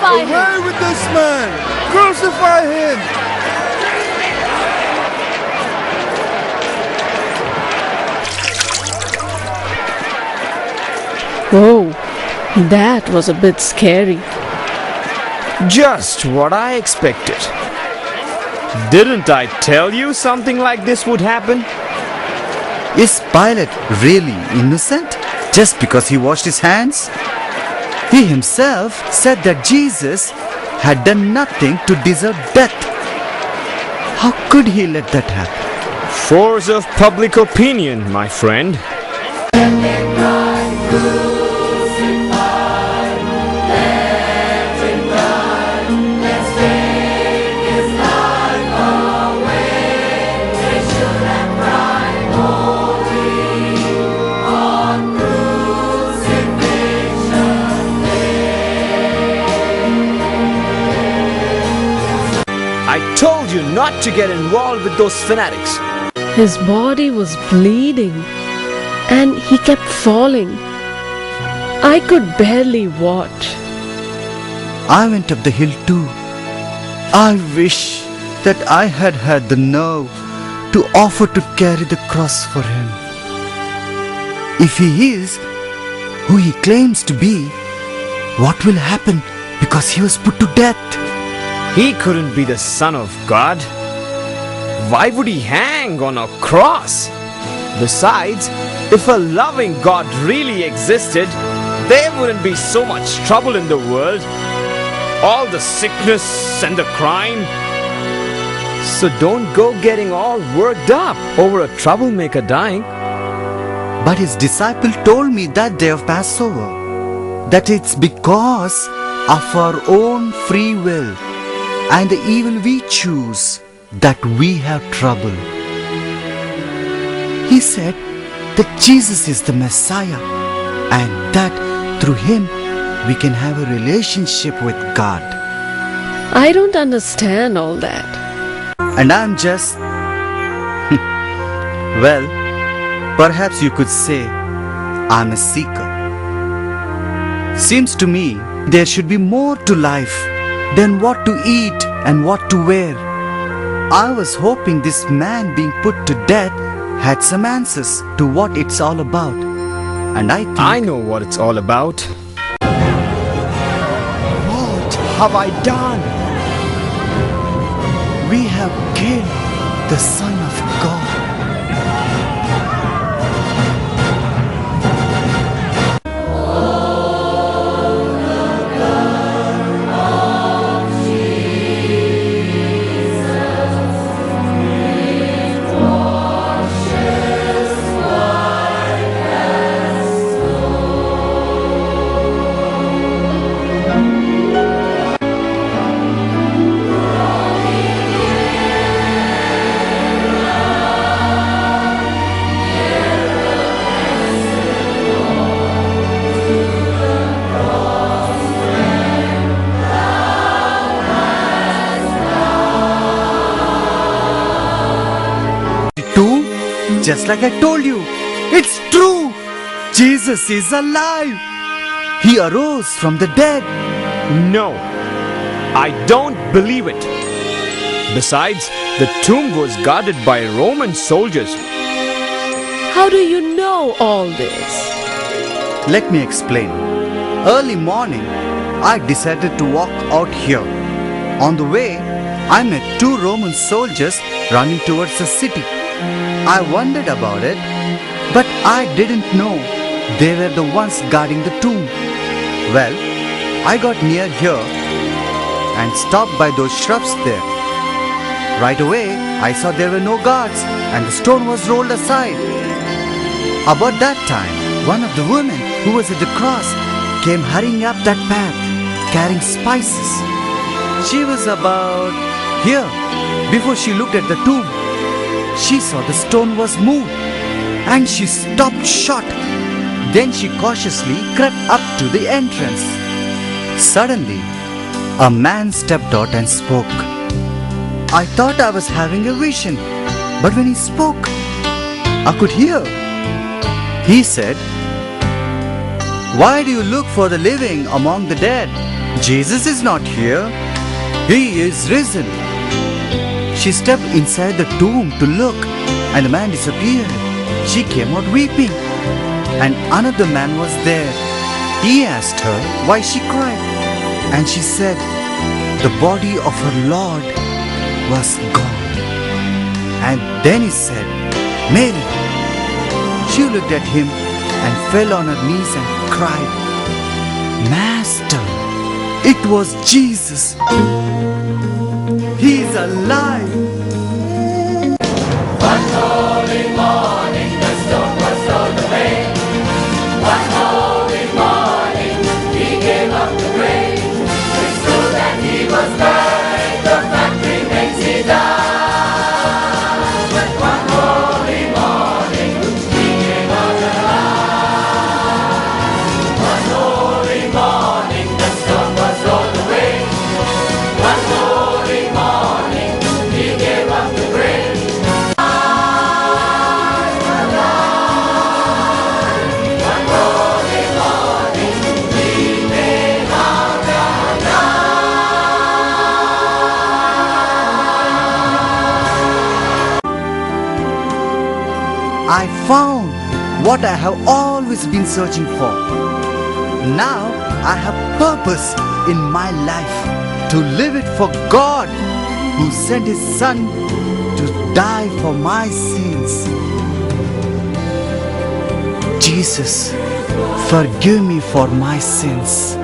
Crucify him! Away with this man! Crucify him! Whoa, that was a bit scary. Just what I expected. Didn't I tell you something like this would happen? Is Pilate really innocent just because he washed his hands? He himself said that Jesus had done nothing to deserve death. How could he let that happen? Force of public opinion, my friend. I told you not to get involved with those fanatics. His body was bleeding and he kept falling. I could barely watch. I went up the hill too. I wish that I had had the nerve to offer to carry the cross for him. If he is who he claims to be, what will happen because he was put to death? He couldn't be the Son of God. Why would he hang on a cross? Besides, if a loving God really existed, there wouldn't be so much trouble in the world. All the sickness and the crime. So don't go getting all worked up over a troublemaker dying. But his disciple told me that day of Passover that it's because of our own free will and the evil we choose that we have trouble. He said that Jesus is the Messiah and that through him we can have a relationship with God. I don't understand all that. And I'm just, well, perhaps you could say I'm a seeker. Seems to me there should be more to life than what to eat and what to wear. I was hoping this man being put to death had some answers to what it's all about. And I think I know what it's all about. What have I done? We have killed the Son of God. Just like I told you, it's true. Jesus is alive. He arose from the dead. No, I don't believe it. Besides, the tomb was guarded by Roman soldiers. How do you know all this? Let me explain. Early morning, I decided to walk out here. On the way, I met two Roman soldiers running towards the city. I wondered about it, but I didn't know they were the ones guarding the tomb. Well, I got near here and stopped by those shrubs there. Right away, I saw there were no guards and the stone was rolled aside. About that time, one of the women who was at the cross came hurrying up that path, carrying spices. She was about here before she looked at the tomb. She saw the stone was moved and she stopped short. Then she cautiously crept up to the entrance. Suddenly, a man stepped out and spoke. I thought I was having a vision, but when he spoke, I could hear. He said, "Why do you look for the living among the dead? Jesus is not here. He is risen. She stepped inside the tomb to look, and the man disappeared. She came out weeping, and another man was there. He asked her why she cried, and she said the body of her Lord was gone. And then he said, Mary. She looked at him and fell on her knees and cried, Master. It was Jesus. He is alive. One holy morning the stone was rolled away. One holy morning he gave up the grave. It's true that he was buried, the fact remains he died. But one holy morning he came out alive. One holy morning the stone was rolled away. One holy morning he gave up the grave. I found what I have always been searching for. Now I have purpose in my life to live it for God, who sent His Son to die for my sins. Jesus, forgive me for my sins.